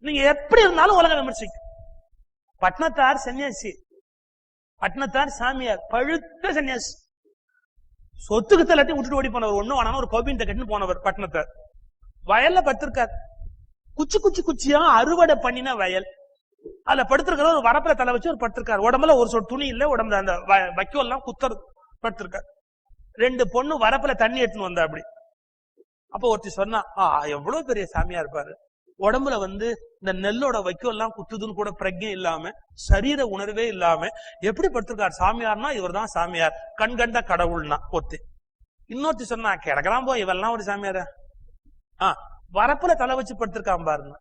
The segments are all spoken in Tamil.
நீங்க எப்படி இருந்தாலும் உலக விமர்சிக்கும். பட்னத்தார் சன்னியாசி, பட்னத்தார் சாமியார், பழுத்த சன்னியாசி, சொத்துக்கு எல்லாத்தையும் விட்டுட்டு ஓடி போனவர், ஒண்ணு வேணாலும் ஒரு கோபிந்த கட்டுன்னு போனவர் பட்னத்தார். வயல்ல படுத்திருக்கார், குச்சி குச்சி குச்சியா அறுவடை பண்ணின வயல், அதுல படுத்திருக்கிற ஒரு வரப்புல தலை வச்சு ஒரு படுத்திருக்காரு. உடம்புல ஒரு சொல் துணி இல்ல, உடம்புல அந்த வைக்கோல் எல்லாம் குத்தர் படுத்திருக்காரு. 2 பொண்ணு வரப்புல தண்ணி எடுத்துன்னு வந்தா அப்படி. அப்ப ஒருத்தி சொன்னா, எவ்வளவு பெரிய சாமியா இருப்பாரு, உடம்புல இந்த நெல்லோட வைக்கோல் எல்லாம் குத்துதுன்னு கூட பிரஜை இல்லாம, சரீர உணர்வே இல்லாம எப்படி படுத்திருக்காரு சாமியார்னா இவர் தான் சாமியார், கண்கண்ட கடவுள்னா ஒத்து. இன்னொருத்தி சொன்னா, கிடக்கலாம் போ இவெல்லாம் ஒரு சாமியார, வரப்புல தலை வச்சு படுத்திருக்கான் பாருங்க.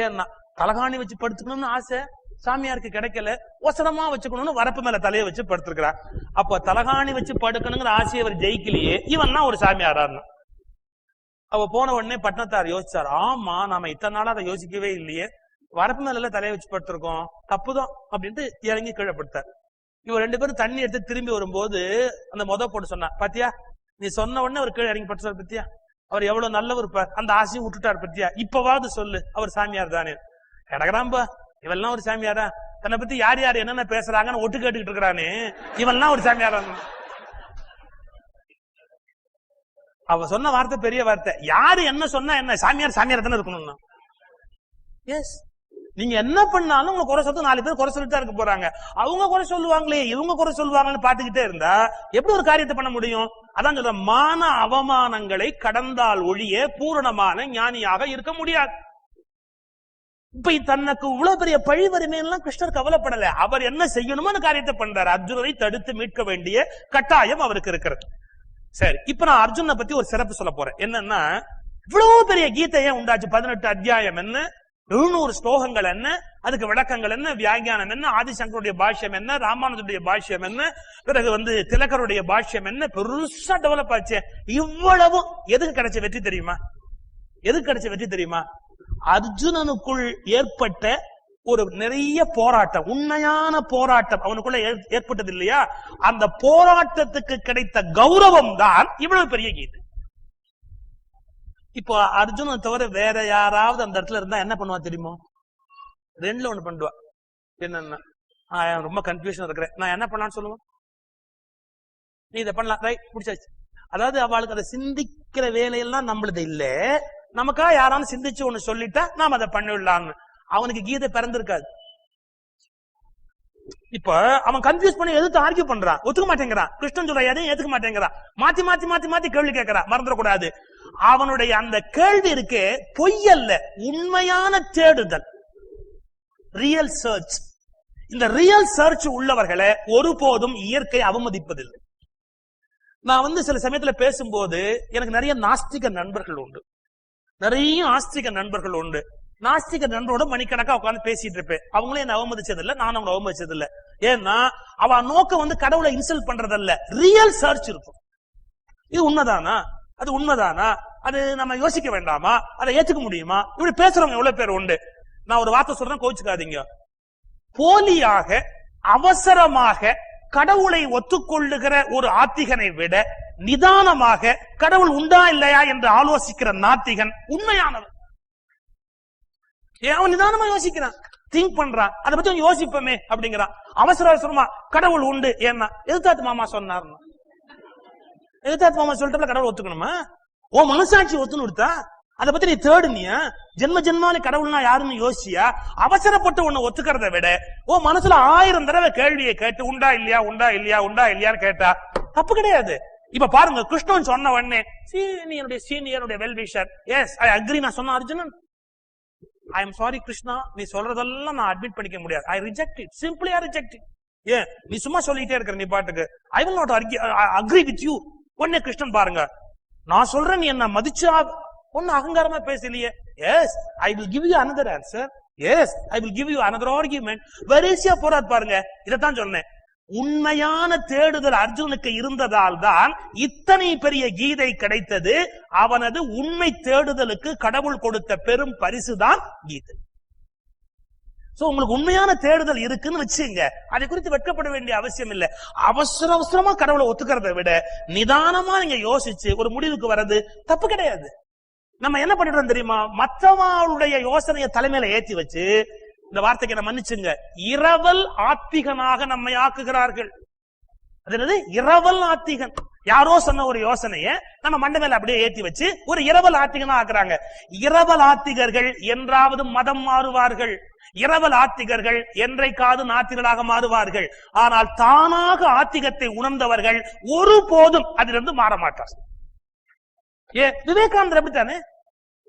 ஏன்னா தலகாணி வச்சு படுத்துக்கணும்னு ஆசை, சாமியாருக்கு கிடைக்கல, ஒசரமா வச்சுக்கணும்னு வரப்பு மேல தலையை வச்சு படுத்திருக்கிறார். அப்ப தலகாணி வச்சு படுக்கணுங்கிற ஆசையை அவர் ஜெயிக்கலையே, இவன் தான் ஒரு சாமியாரான்னு. அவ போன உடனே பட்னத்தார் யோசிச்சார், ஆமா நாம இத்தனை நாளா அதை யோசிக்கவே இல்லையே, வரப்பு மேல தலையை வச்சு படுத்திருக்கோம், தப்புதான் அப்படின்ட்டு இறங்கி கீழே படுத்தார். இவங்க 2 பேரும் தண்ணி எடுத்து திரும்பி வரும்போது அந்த போட்டு சொன்னா, பாத்தியா நீ சொன்ன உடனே அவர் கீழே இறங்கி படுத்தார், பத்தியா அவர் எவ்வளவு நல்லவர் இருப்பார், அந்த ஆசையும் விட்டுட்டார், பத்தியா இப்பவாவது சொல்லு அவர் சாமியார் தானே. கிடக்குறான்பா இவெல்லாம் ஒரு சாமியாரா, தன்னை பத்தி யார் யார் என்னென்ன பேசுறாங்கன்னு ஒட்டு கேட்டுக்கிட்டு இருக்கிறானே, இவெல்லாம் ஒரு சாமியாரா. அவ சொன்ன வார்த்தை பெரிய வார்த்தை, யாரு என்ன சொன்னா என்ன, சாமியார் சாமியார் தானே இருக்கணும்னா. எஸ், நீங்க என்ன பண்ணாலும் உங்க குறை சொல்றது 4 பேர் குறை சொல்லிட்டு தான் இருக்க போறாங்க. அவங்க குறை சொல்லுவாங்களே இவங்க குறை சொல்லுவாங்கன்னு பாத்துக்கிட்டே இருந்தா எப்படி ஒரு காரியத்தை பண்ண முடியும்? அதான் சொல்ற, மான அவமானங்களை கடந்தால் ஒழிய பூரணமான ஞானியாக இருக்க முடியாது. இப்ப தனக்கு இவ்வளவு பெரிய பழி வறுமையெல்லாம் கிருஷ்ணர் கவலைப்படல, அவர் என்ன செய்யணுமோ அந்த காரியத்தை பண்றாரு. அர்ஜுனனை தடுத்து மீட்க வேண்டிய கட்டாயம் அவருக்கு இருக்கிறது. சரி, இப்ப நான் அர்ஜுனனை பத்தி ஒரு சிறப்பு சொல்ல போறேன். என்னன்னா, இவ்வளவு பெரிய கீதையே உண்டாச்சு, 18 அத்தியாயம் என்ன, 700 ஸ்லோகங்கள் என்ன, அதுக்கு விளக்கங்கள் என்ன, வியாக்கியானம் என்ன, ஆதிசங்கருடைய பாஷ்யம் என்ன, ராமானுஜருடைய பாஷ்யம் என்ன, பிறகு திலகருடைய பாஷ்யம் என்ன, பெருசா டெவலப் ஆச்சு. இவ்வளவும் எதுக்கு கிடைச்ச வெற்றி தெரியுமா? எதுக்கு கிடைச்ச வெற்றி தெரியுமா? அர்ஜுனனுக்குள் ஏற்பட்ட ஒரு நிறைய போராட்டம், உண்மையான போராட்டம் அவனுக்குள்ள ஏற்பட்டது இல்லையா, அந்த போராட்டத்துக்கு கிடைத்த கௌரவம் தான் இவ்வளவு பெரிய கீதை. இப்போ அர்ஜுனனை தவிர வேற யாராவது அந்த இடத்துல இருந்தா என்ன பண்ணுவா தெரியுமோ? 2ல 1 பண்ணுவா. என்னன்னா, ரொம்ப கன்ஃபியூஷன் இருக்கிறேன், நான் என்ன பண்ணலான்னு சொல்லுவேன், நீ இதை பண்ணலாம், ரைட் முடிச்சாச்சு. அதாவது அவளுக்கு அதை சிந்திக்கிற வேலையெல்லாம் நம்மளது இல்ல, நமக்கா யாராலும் சிந்திச்சு ஒண்ணு சொல்லிட்டா நாம அதை பண்ணிடலாம்னு. அவனுக்கு கீதை பிறந்திருக்காது. இப்ப அவன் கன்ஃபியூஸ் பண்ணி எதிர்த்து ஆர்கியூ பண்றான், ஒத்துக்க மாட்டேங்கிறான், கிருஷ்ணன் சொல்ற எதையும் ஏத்துக்க மாட்டேங்கிறான், மாத்தி மாத்தி மாத்தி மாத்தி கேள்வி கேட்கிறான். மறந்துடக்கூடாது, அவனுடைய அந்த கேள்வி இருக்கு பொய் அல்ல, உண்மையான தேடுதல், ரியல் சர்ச். இந்த ரியல் சர்ச் உள்ளவர்களை ஒருபோதும் இயற்கை அவமதிப்பதில்லை. நான் சில சமயத்துல பேசும்போது எனக்கு நிறைய நாஸ்திக நண்பர்கள் உண்டு, நிறைய ஆஸ்திக நண்பர்கள் உண்டு. நாஸ்திக நண்பரோட மணிக்கணக்கா உட்காந்து பேசிட்டு இருப்பேன். அவங்களே என்ன அவமதிச்சது இல்ல, நான் அவங்களை அவமதிச்சது இல்ல. ஏன்னா அவ நோக்கம் கடவுளை இன்சல்ட் பண்றதல்ல, ரியல் சர்ச் இருக்கும். இது உண்மைதானா, அது உண்மைதானா, அது நம்ம யோசிக்க வேண்டாமா, அதை ஏத்துக்க முடியுமா, இப்படி பேசுறவங்க எவ்வளவு பேர் உண்டு. நான் ஒரு வார்த்தை சொல்றேன், கோச்சுக்காதீங்க. போலியாக அவசரமாக கடவுளை ஒத்துக்கொள்ளுகிற ஒரு ஆத்திகனை விட நிதானமாக கடவுள் உண்டா இல்லையா என்று ஆலோசிக்கிற நாத்திகன் உண்மையானவன். அவன் நிதானமா யோசிக்கிறான், திங்க் பண்றான், அதை பத்தி யோசிப்போமே அப்படிங்கிறான். அவசர அவசரமா கடவுள் உண்டு, ஏன்னா எதிர்த்தாத்து மாமா சொன்னார்னா, எதிர்த்தாத்து மாமா சொல்லிட்டு கடவுள் ஒத்துக்கணுமா? ஓ மனசாட்சி ஒத்துன்னு கொடுத்தா அதை பத்தி நீ தேடுனியா? ஜென்ம ஜென்மாலி கடவுள்னா யாருன்னு யோசிச்சியா? அவசரப்பட்டு உன்னை ஒத்துக்கிறத விட ஓ மனசுல 1000 தடவை கேள்வியை கேட்டு உண்டா இல்லையா உண்டா இல்லையா உண்டா இல்லையான்னு கேட்டா தப்பு கிடையாது. இப்ப பாருங்க, கிருஷ்ணன் சொன்ன உடனே நீ என்னுடைய சீனியருடைய வெல்விஷர், எஸ் ஐ அக்ரி நான் சொன்ன Arjunan, I am sorry Krishna, நீ சொல்றதெல்லாம் நான் அட்மிட் பண்ணிக்க முடியாது, ஐ reject it, simply I reject it. ஏன் நீ சும்மா சொல்லிட்டே இருக்கிற நீ பாட்டுக்கு, I will not agree with you. உடனே கிருஷ்ணன் பாருங்க, நான் சொல்றேன் நீ என்ன மதிச்சா ஒன்னு அகங்காரமா பேசலையே, yes I will give you another answer, yes I will give you another argument. வெரிசியா போறார் பாருங்க. இதைத்தான் சொன்னேன், உண்மையான தேடுதல் அர்ஜுனுக்கு இருந்ததால் தான் இத்தனை பெரிய கீதை கிடைத்தது. அவனது உண்மை தேடுதலுக்கு கடவுள் கொடுத்த பெரும் பரிசுதான் கீதை. சோ உங்களுக்கு உண்மையான தேடுதல் இருக்குன்னு வச்சுங்க, அதை குறித்து வெட்கப்பட வேண்டிய அவசியம் இல்லை. அவசர அவசரமா கடவுளை ஒத்துக்கிறத விட நிதானமா நீங்க யோசிச்சு ஒரு முடிவுக்கு வர்றது தப்பு கிடையாது. நம்ம என்ன பண்ணிடுறோம் தெரியுமா? மற்றவங்களுடைய யோசனையை தலைமையில ஏற்றி வச்சு, இந்த வார்த்தைக்கு என்ன மன்னிச்சுங்க, இரவல் ஆத்திகனாக நம்மை ஆக்குகிறார்கள். அது என்னது? இரவல் ஆத்திகன். யாரோ சொன்ன ஒரு யோசனைய நம்ம மண்ட மேல அப்படியே ஏத்தி வச்சு ஒரு இரவல் ஆத்திகனா ஆக்குறாங்க. இரவல் ஆத்திகர்கள் என்றாவது மதம் மாறுவார்கள், இரவல் ஆத்திகர்கள் என்றைக்காவது நாத்திகர்களாக மாறுவார்கள். ஆனால் தானாக ஆத்திகத்தை உணர்ந்தவர்கள் ஒருபோதும் அதிலிருந்து மாற மாட்டார். விவேகானந்தர் அப்படித்தானே?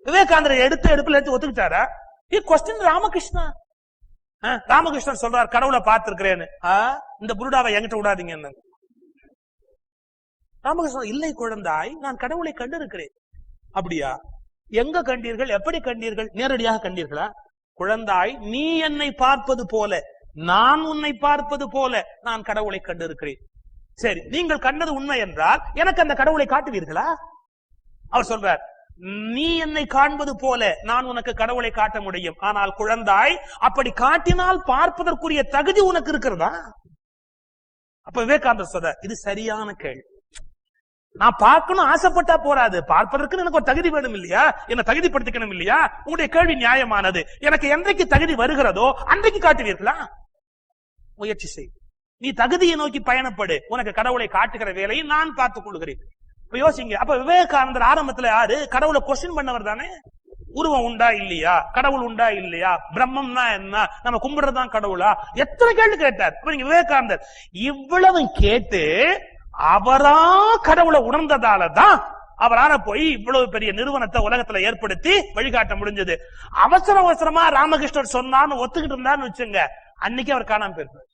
விவேகானந்தர் எடுப்புல எடுத்து ஒத்துக்கிட்டாரா? கொஸ்டின் ராமகிருஷ்ணா. ராமகிருஷ்ணன் சொல்றார், கடவுளை பார்த்திருக்கிறேன்னு. இந்த புருடாவை என்கிட்ட விடாதீங்க. ராமகிருஷ்ணன், இல்லை குழந்தாய், நான் கடவுளை கண்டிருக்கிறேன். அப்படியா? எங்க கண்டீர்கள்? எப்படி கண்டீர்கள்? நேரடியாக கண்டீர்களா? குழந்தாய், நீ என்னை பார்ப்பது போல நான் உன்னை பார்ப்பது போல நான் கடவுளை கண்டிருக்கிறேன். சரி, நீங்கள் கண்டது உண்மை என்றால் எனக்கு அந்த கடவுளை காட்டுவீர்களா? அவர் சொல்றார், நீ என்னை காண்பது போல நான் உனக்கு கடவுளை காட்ட முடியும். ஆனால் குழந்தாய், அப்படி காட்டினால் பார்ப்பதற்குரிய தகுதி உனக்கு இருக்கிறதா? அப்ப விவேகானந்தர் சொல்ற, இது சரியான கேள்வி. நான் பார்க்கணும் ஆசைப்பட்டா போறாது, பார்ப்பதற்கு எனக்கு ஒரு தகுதி வேணும் இல்லையா? என்ன தகுதிப்படுத்திக்கணும் இல்லையா? உங்களுடைய கேள்வி நியாயமானது. எனக்கு என்றைக்கு தகுதி வருகிறதோ அன்றைக்கு காட்டுவீர்களா? முயற்சி செய். நீ தகுதியை நோக்கி பயணப்படு. உனக்கு கடவுளை காட்டுகிற வேலையை நான் பார்த்துக் கொள்கிறேன். யோசிங்க. அப்ப விவேகானந்தர் ஆரம்பத்துல யாரு? கடவுளை கொஸ்டின் பண்ணவர் தானே. உருவம் உண்டா இல்லையா? கடவுள் உண்டா இல்லையா? பிரம்மம்னா என்ன? நம்ம கும்பிடுறதுதான் கடவுளா? எத்தனை கேள்வி கேட்டார். விவேகானந்தர் இவ்வளவு கேட்டு அவரா கடவுளை உணர்ந்ததாலதான் அவரான போய் இவ்வளவு பெரிய நிறுவனத்தை உலகத்துல ஏற்படுத்தி வழிகாட்ட முடிஞ்சது. அவசர அவசரமா ராமகிருஷ்ணர் சொன்னான்னு ஒத்துக்கிட்டு இருந்தான்னு வச்சுங்க, அன்னைக்கு அவர் காணாம போயிருப்பார்.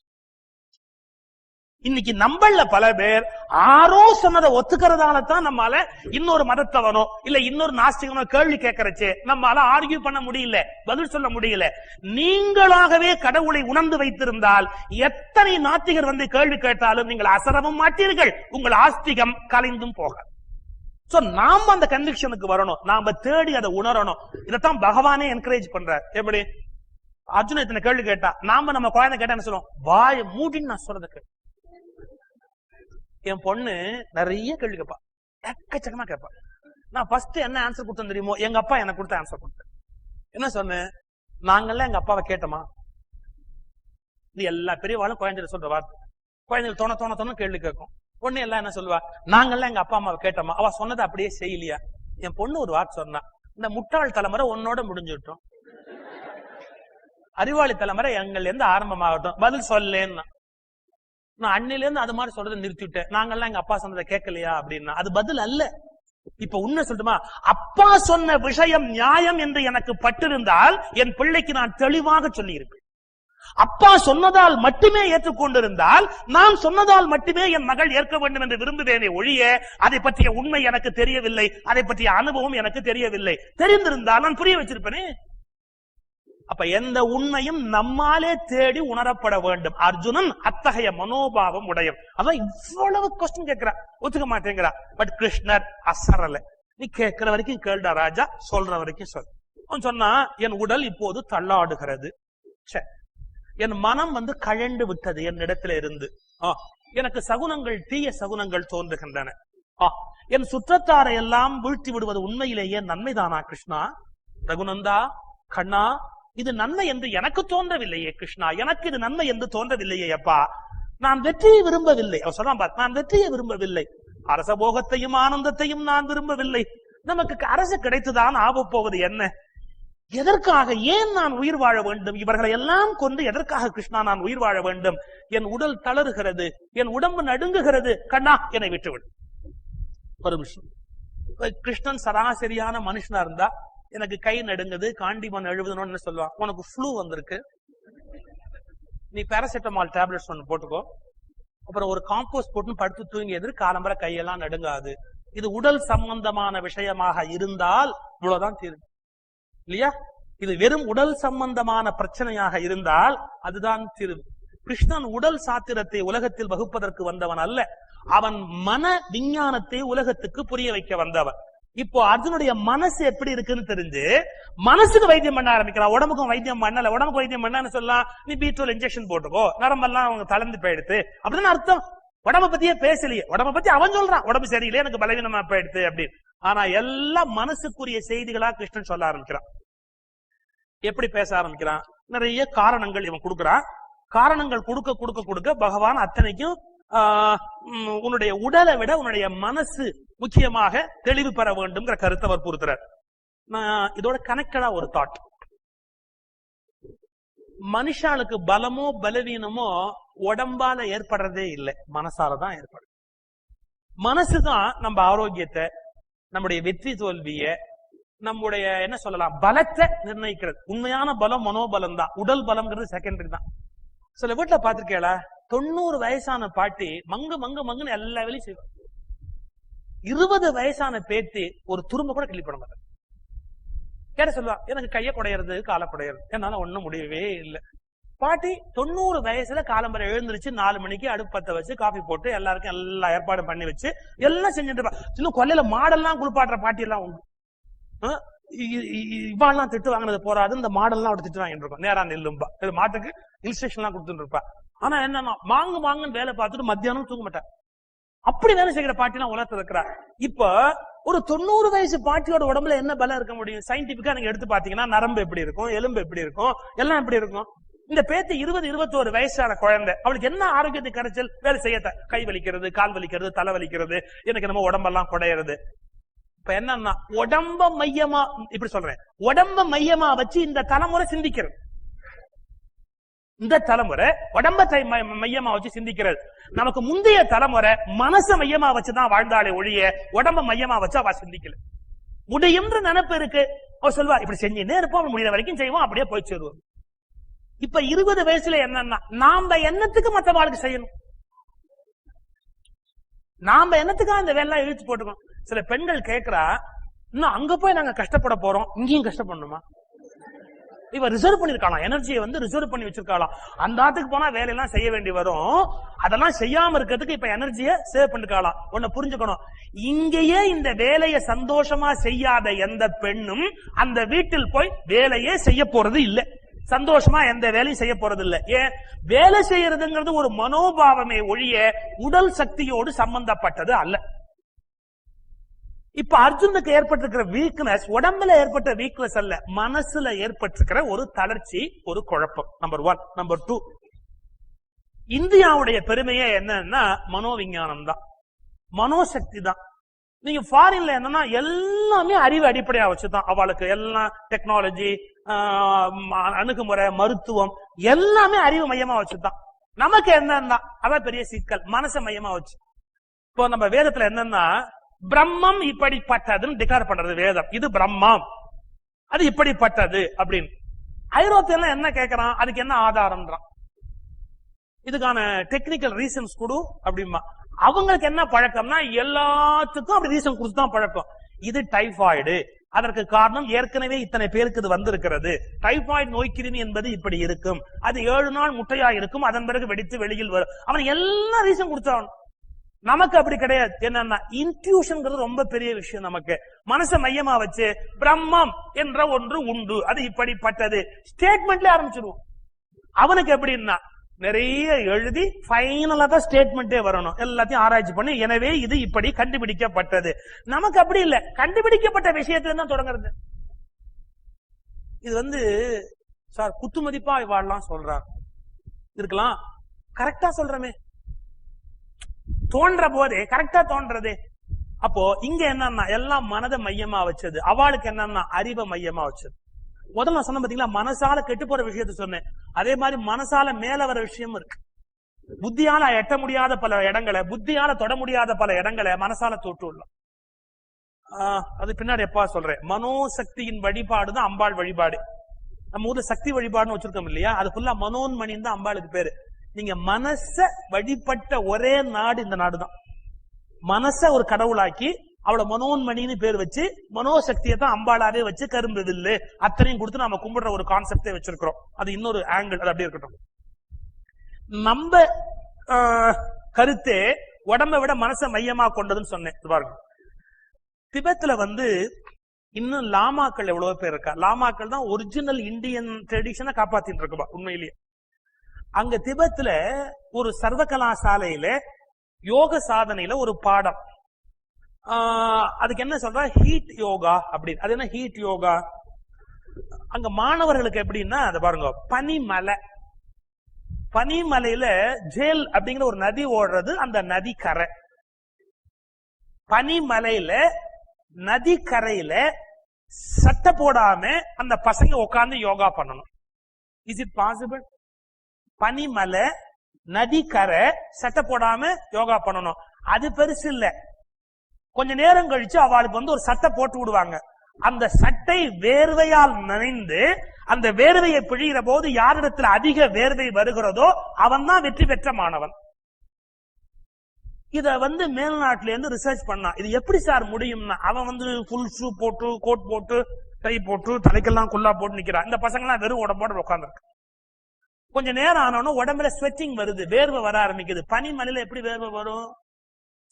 இன்னைக்கு நம்மள பல பேர் ஆரோ சொன்னதை ஒத்துக்கிறதால தான் நம்மால இன்னொரு மதத்தவனோ இல்ல இன்னொரு நாஸ்திகனோ கேள்வி கேட்கறச்சு நம்மால ஆர்கியூ பண்ண முடியல, பதில் சொல்ல முடியல. நீங்களாகவே கடவுளை உணர்ந்து வைத்திருந்தால் எத்தனை நாத்திகர் வந்து கேள்வி கேட்டாலும் நீங்கள் அசரவும் மாட்டீர்கள், உங்கள் ஆஸ்திகம் கலைந்தும் போக. சோ நாம அந்த கன்விக்ஷனுக்கு வரணும், நாம தேடி அதை உணரணும். இதைத்தான் பகவானே என்கரேஜ் பண்றார். எப்படி? அர்ஜுன இத்தனை கேள்வி கேட்டா, நாம நம்ம குழந்தை கேட்டா என்ன சொல்லுவோம்? வாய மூடின்னு நான் சொல்றத கேட்டு. என் பொண்ணு நிறைய கேள்வி கேட்பா, எக்கச்சக்கமா கேட்பா. நான் ஃபர்ஸ்ட் என்ன ஆன்சர் கொடுத்தேன் தெரியுமோ? எங்க அப்பா எனக்கு கொடுத்த ஆன்சர் கொடுத்தேன். என்ன சொன்னேன்? நாங்கெல்லாம் எங்க அப்பாவை கேட்டோமா? இது எல்லா பெரியவாளும் குழந்தைகள் சொல்ற வார்த்தை. குழந்தைகள் தோண தோண தோண கேள்வி கேட்கும். பொண்ணு எல்லாம் என்ன சொல்லுவா? நாங்கெல்லாம் எங்க அப்பா அம்மாவை கேட்டோமா? அவ சொன்னதை அப்படியே செய்யலையா? என் பொண்ணு ஒரு வார்த்தை சொன்னா, இந்த முட்டாள் தலைமுறை உன்னோட முடிஞ்சுட்டோம், அறிவாளி தலைமுறை எங்கள்ல இருந்து ஆரம்பமாகட்டும், பதில் சொல்லேன்னா. நான் அன்னில இருந்து அது மாதிரி சொல்றதை நிறுத்திவிட்டேன். நாங்கெல்லாம் எங்க அப்பா சொன்னதை கேட்கலையா அப்படின்னா அது பதில் அல்ல. இப்ப உண்மை சொல்லுமா? அப்பா சொன்ன விஷயம் நியாயம் என்று எனக்கு பட்டிருந்தால் என் பிள்ளைக்கு நான் தெளிவாக சொல்லி இருப்பேன். அப்பா சொன்னதால் மட்டுமே ஏற்றுக்கொண்டிருந்தால் நான் சொன்னதால் மட்டுமே என் மகள் ஏற்க வேண்டும் என்று விரும்புவேனே ஒழிய அதை பற்றிய உண்மை எனக்கு தெரியவில்லை, அதை பற்றிய அனுபவம் எனக்கு தெரியவில்லை. தெரிந்திருந்தால் நான் புரிய வச்சிருப்பேனே. அப்ப எந்த உண்மையும் நம்மாலே தேடி உணரப்பட வேண்டும். அர்ஜுனன் அத்தகைய மனோபாவம் உடையம். அதான் இவ்வளவு கொஸ்டின் கேட்கிறா, ஒத்துக்க மாட்டேங்கிறா. பட் கிருஷ்ணர் அசரல. நீ கேட்கிற வரைக்கும் கேள்டா ராஜா, சொல்ற வரைக்கும் சொல். அவன் சொன்னா, என் உடல் இப்போது தள்ளாடுகிறது, என் மனம் கழண்டு விட்டது என்னிடத்துல இருந்து, எனக்கு சகுனங்கள், தீய சகுனங்கள் தோன்றுகின்றன, என் சுற்றத்தாரை எல்லாம் வீழ்த்தி விடுவது உண்மையிலேயே நன்மைதானா கிருஷ்ணா? ரகுநந்தா, கண்ணா, இது நன்மை என்று எனக்கு தோன்றவில்லையே கிருஷ்ணா, எனக்கு இது நன்மை என்று தோன்றவில்லையே அப்பா. நான் வெற்றியை விரும்பவில்லை. அவர் சொல்றான் பார், நான் வெற்றியை விரும்பவில்லை, அரச போகத்தையும் ஆனந்தத்தையும் நான் விரும்பவில்லை. நமக்கு அரசு கிடைத்துதான் ஆகப் போவது என்ன? எதற்காக, ஏன் நான் உயிர் வாழ வேண்டும்? இவர்களை எல்லாம் கொண்டு எதற்காக கிருஷ்ணா நான் உயிர் வாழ வேண்டும்? என் உடல் தளறுகிறது, என் உடம்பு நடுங்குகிறது, கண்ணா என்னை விட்டுவிடு. ஒரு விஷயம், கிருஷ்ணன் சராசரியான மனுஷனா இருந்தா எனக்கு கை நடுங்குது, காண்டிமன் எழுதுன்னு சொல்லுவான். உனக்கு ஃப்ளூ வந்திருக்கு, நீ பேராசிட்டமால் டேப்லெட்ஸ் ஒன்று போட்டுக்கோ, அப்புறம் ஒரு காம்போஸ்ட் போட்டு படுத்து தூங்கியது, காலம்பர கையெல்லாம் நடுங்காது. இது உடல் சம்பந்தமான விஷயமாக இருந்தால் இவ்வளவுதான் தீர்வு இல்லையா? இது வெறும் உடல் சம்பந்தமான பிரச்சனையாக இருந்தால் அதுதான் தீர்வு. கிருஷ்ணன் உடல் சாத்திரத்தை உலகத்தில் வகுப்பதற்கு வந்தவன் அல்ல, அவன் மன விஞ்ஞானத்தை உலகத்துக்கு புரிய வைக்க வந்தவன். இப்போ அர்ஜுனுடைய மனசு எப்படி இருக்குன்னு தெரிஞ்சு மனசுக்கு வைத்தியம் பண்ண ஆரம்பிக்கிறான். உடம்புக்கும் வைத்தியம் பண்ணல. உடம்புக்கு வைத்தியம் பண்ணு சொல்லலாம், நீ B12 இன்ஜெக்ஷன் போட்டுக்கோ, நரம்பெல்லாம் அவங்க தளர்ந்து போயிடுது அப்படின்னு அர்த்தம். உடம்ப பத்தியே பேசலையே. உடம்ப பத்தி அவன் சொல்றான், உடம்பு சரியில்லை, எனக்கு பலவீனமா போயிடுது அப்படின்னு. ஆனா எல்லாம் மனசுக்குரிய செய்திகளா கிருஷ்ணன் சொல்ல ஆரம்பிக்கிறான். எப்படி பேச ஆரம்பிக்கிறான்? நிறைய காரணங்கள் இவன் கொடுக்கிறான். காரணங்கள் கொடுக்க கொடுக்க கொடுக்க பகவான் அத்தனைக்கும் உன்னுடைய உடலை விட உன்னுடைய மனசு முக்கியமாக தெளிவு பெற வேண்டும்ங்கிற கருத்தை அவர் கூறுகிறார். நான் இதோட கனெக்டடா ஒரு தாட். மனுஷாளுக்கு பலமோ பலவீனமோ உடம்பால ஏற்படுறதே இல்லை, மனசாலதான் ஏற்படும். மனசுதான் நம்ம ஆரோக்கியத்தை, நம்முடைய வெற்றி தோல்விய, நம்முடைய என்ன சொல்லலாம் பலத்தை நிர்ணயிக்கிறது. உண்மையான பலம் மனோபலம் தான், உடல் பலம்ங்கிறது செகண்டரி தான். சில வீட்டுல பாத்திருக்கேளா, 90 வயசான பாட்டி மங்கு மங்கு மங்குன்னு எல்லா வேலையும் செய்வாங்க. 20 வயசான பேத்தி ஒரு துரும்ப கூட கிள்ளி போட மாட்டாங்க. கேட்ட சொல்லுவா, எனக்கு கைய குடையிறது காலை குடையிறது, என்னால ஒண்ணும் முடியவே இல்லை. பாட்டி 90 வயசுல காலம்பரை எழுந்திருச்சு 4 மணிக்கு அடுப்பு பத்த வச்சு காபி போட்டு எல்லாருக்கும் எல்லா ஏற்பாடும் பண்ணி வச்சு எல்லாம் செஞ்சுட்டு இருப்பா. இன்னும் கொல்லையில மாடெல்லாம் குளிப்பாட்டுற பாட்டி எல்லாம் உண்டு. இவாள்லாம் திட்டு வாங்கினது போறாது, இந்த மாடெல்லாம் அவட திட்டு வாங்கிட்டு இருக்கோம். நேரா நெல்லும்பா, மாட்டுக்கு இன்ஸ்ட்ரக்ஷன் எல்லாம் கொடுத்துட்டு இருப்பா. ஆனா என்னன்னா மாங்கு மாங்குன்னு வேலை பார்த்துட்டு மத்தியானம் தூங்க மாட்டா. அப்படி வேலை செய்கிற பாட்டிலாம் உலகத்துல இருக்கிறா. இப்ப ஒரு 90 வயசு பாட்டியோட உடம்புல என்ன பலம் இருக்க முடியும்? சயின்டிபிக்கா நீங்க எடுத்து பாத்தீங்கன்னா நரம்பு எப்படி இருக்கும், எலும்பு எப்படி இருக்கும், எல்லாம் எப்படி இருக்கும். இந்த பேத்து 20-21 வயசான குழந்தை, அவளுக்கு என்ன ஆரோக்கியத்துக்கு கிடைச்சல்? வேலை செய்ய கை வலிக்கிறது, கால் வலிக்கிறது, தலை வலிக்கிறது, எனக்கு நம்ம உடம்பெல்லாம் குடையிறது. இப்ப என்னன்னா உடம்ப மையமா, இப்படி சொல்றேன், உடம்ப மையமா வச்சு இந்த தலைமுறை சிந்திக்கிறது. இந்த தலைமுறை உடம்பத்தை மையமா வச்சு சிந்திக்கிறது. நமக்கு முந்தைய தலைமுறை மனச மையமா வச்சுதான் வாழ்ந்தாலே ஒழிய உடம்ப மையமா வச்சு அவ சிந்திக்கல. முடியும்ன்ற நினைப்பு இருக்கு. அவ சொல்வா, இப்படி செஞ்சுன்னே இருப்போம், முடிகிற வரைக்கும் செய்வோம், அப்படியே போய் சேருவோம். இப்ப 20 வயசுல என்னன்னா நாம என்னத்துக்கு மத்த வாழ்க்கை செய்யணும், நாம என்னத்துக்கா அந்த வேலை இழுத்து போட்டுக்கணும். சில பெண்கள் கேட்கிறா, இன்னும் அங்க போய் நாங்க கஷ்டப்பட போறோம், இங்கேயும் கஷ்டப்படணுமா? இவ ரிசர்வ் பண்ணிருக்கலாம், எனர்ஜியை வந்து ரிசர்வ் பண்ணி வச்சிருக்கலாம். அந்த ஆத்துக்கு போனா வேலையெல்லாம் செய்ய வேண்டி வரும், அதெல்லாம் செய்யாம இருக்கிறதுக்கு இப்ப எனர்ஜியை சேவ் பண்ணிருக்கலாம். ஒன்னு புரிஞ்சுக்கணும், இங்கேயே இந்த வேலையை சந்தோஷமா செய்யாத எந்த பெண்ணும் அந்த வீட்டில் போய் வேலையே செய்ய போறது இல்லை, சந்தோஷமா எந்த வேலையும் செய்ய போறது இல்லை. ஏன்? வேலை செய்யறதுங்கிறது ஒரு மனோபாவமே ஒழிய உடல் சக்தியோடு சம்பந்தப்பட்டது அல்ல. இப்ப அர்ஜுனுக்கு ஏற்பட்டிருக்கிற வீக்னஸ் உடம்புல ஏற்பட்ட வீக்னஸ் அல்ல, மனசுல ஏற்பட்டிருக்கிற ஒரு தளர்ச்சி, ஒரு குழப்பம். நம்பர் 1. நம்பர் 2, இந்தியாவுடைய பெருமையே என்னன்னா மனோவிஞ்ஞானம் தான், மனோசக்தி தான். நீங்க ஃபாரின்ல என்னன்னா எல்லாமே அறிவு அடிப்படையா வச்சுதான், அவளுக்கு எல்லாம் டெக்னாலஜி, அணுகுமுறை, மருத்துவம் எல்லாமே அறிவு மையமா வச்சுதான். நமக்கு என்னன்னா அதான் பெரிய சிக்கல், மனசை மையமா வச்சு. இப்போ நம்ம வேதத்துல என்னன்னா பிரம்மம் இப்படிப்பட்டதுன்னு டிக்ளேர் பண்றது வேதம், இது பிரம்மம், அது இப்படிப்பட்டது அப்படின்னு. ஐரோப்பியெல்லாம் என்ன கேட்கறான், அதுக்கு என்ன ஆதாரம்ன்றான், இதுக்கான டெக்னிக்கல் ரீசன்ஸ் கொடு அப்படிமா. அவங்களுக்கு என்ன பழக்கம்னா எல்லாத்துக்கும் அப்படி ரீசன் கொடுத்துதான் பழக்கம். இது டைபாய்டு, அதற்கு காரணம் ஏற்கனவே இத்தனை பேருக்கு இது வந்திருக்கிறது. டைபாய்டு நோய்க்கிருமி என்பது இப்படி இருக்கும், அது 7 நாள் முட்டையா இருக்கும், அதன் பிறகு வெடித்து வெளியில் வரும். அவன் எல்லா ரீசன் கொடுத்தான். நமக்கு அப்படி கிடையாது. என்னன்னா இன்ட்யூஷன் ரொம்ப பெரிய விஷயம். நமக்கு மனசை மையமா வச்சு பிரம்மம் என்ற ஒன்று உண்டு, அது இப்படிப்பட்டது ஸ்டேட்மெண்ட்ல ஆரம்பிச்சிருவோம். அவனுக்கு எப்படின்னா நிறைய எழுதி ஃபைனலா தான் ஸ்டேட்மெண்டே வரணும், எல்லாத்தையும் ஆராய்ச்சி பண்ணி எனவே இது இப்படி கண்டுபிடிக்கப்பட்டது. நமக்கு அப்படி இல்லை, கண்டுபிடிக்கப்பட்ட விஷயத்துல தான் தொடங்குறது. இது சார் குத்துமதிப்பா வாழலாம் சொல்றார் இருக்கலாம், கரெக்டா சொல்றமே, தோன்ற போதே கரெக்டா தோன்றதே. அப்போ இங்க என்னன்னா எல்லாம் மனதை மையமா வச்சது, அவளுக்கு என்னன்னா அறிவை மையமா வச்சது. முதல்ல நான் சொன்ன பாத்தீங்களா, மனசால கெட்டு போற விஷயத்த சொன்னேன், அதே மாதிரி மனசால மேல வர விஷயம் இருக்கு. புத்தியால எட்ட முடியாத பல இடங்களை, புத்தியால தொட முடியாத பல இடங்களை மனசால தொட்டுள்ளோம். அது பின்னாடி எப்பா சொல்றேன். மனோசக்தியின் வழிபாடுதான் அம்பாள் வழிபாடு. நம்ம ஊர்ல சக்தி வழிபாடுன்னு வச்சிருக்கோம் இல்லையா, அது ஃபுல்லா மனோன்மணின்னு தான் அம்பாளுக்கு பேரு. நீங்க மனச வழிபட்ட ஒரே நாடு இந்த நாடுதான். மனச ஒரு கடவுளாக்கி அவளை மனோன்மணின்னு பேர் வச்சு மனோசக்தியை தான் அம்பாளாவே வச்சு கரும்பு வில்லு அத்தனையும் கொடுத்து நாம கும்பிடுற ஒரு கான்செப்டே வச்சிருக்கிறோம். அது இன்னொரு ஆங்கிள், அது அப்படியே இருக்கட்டும். நம்ம கருத்தே உடம்பை விட மனசை மையமா கொண்டதுன்னு சொன்னேன். பாருங்க, திபெத்ல இன்னும் லாமாக்கள் எவ்வளவு பேர் இருக்கா. லாமாக்கள் தான் ஒரிஜினல் இந்தியன் ட்ரெடிஷனை காப்பாத்திட்டு இருக்குப்பா உண்மையிலேயே. அங்க திபெத்ல ஒரு சர்வ கலாசாலையில யோக சாதனையில ஒரு பாடம். அதுக்கு என்ன சொல்ற, ஹீட் யோகா அப்படின்னு. அது என்ன ஹீட் யோகா? அங்க மாணவர்களுக்கு எப்படின்னா, அது பாருங்க, பனிமலை, பனிமலையில ஜேல் அப்படிங்கிற ஒரு நதி ஓடுறது, அந்த நதி கரை. பனிமலையில நதி கரையில சட்டை போடாம அந்த பசங்க உட்கார்ந்து யோகா பண்ணணும். Is it possible? பனிமலை நதி கரை சட்டை போடாம யோகா பண்ணணும். அது பெருசு இல்ல. கொஞ்ச நேரம் கழிச்சு அவளுக்கு ஒரு சட்டை போட்டு விடுவாங்க. அந்த சட்டை வேர்வையால் நனைந்து அந்த வேர்வையை பிழிகிற போது யாரிடத்துல அதிக வேர்வை வருகிறதோ அவன் தான் வெற்றி பெற்ற மாணவன். இத மேல்நாட்டுல இருந்து ரிசர்ச் பண்ணா, இது எப்படி சார் முடியும்னா, அவன் ஃபுல் ஷூ போட்டு, கோட் போட்டு, கை போட்டு, தலைக்கெல்லாம் குல்லா போட்டு நிக்கிறான். இந்த பசங்க எல்லாம் வெறும் உடம்போட உட்கார்ந்துருக்கு. கொஞ்ச நேரம் ஆனோன்னு உடம்புல ஸ்வெட்டிங் வருது, வேர்வை வர ஆரம்பிக்குது. பனிமலையில எப்படி வேர்வை வரும்?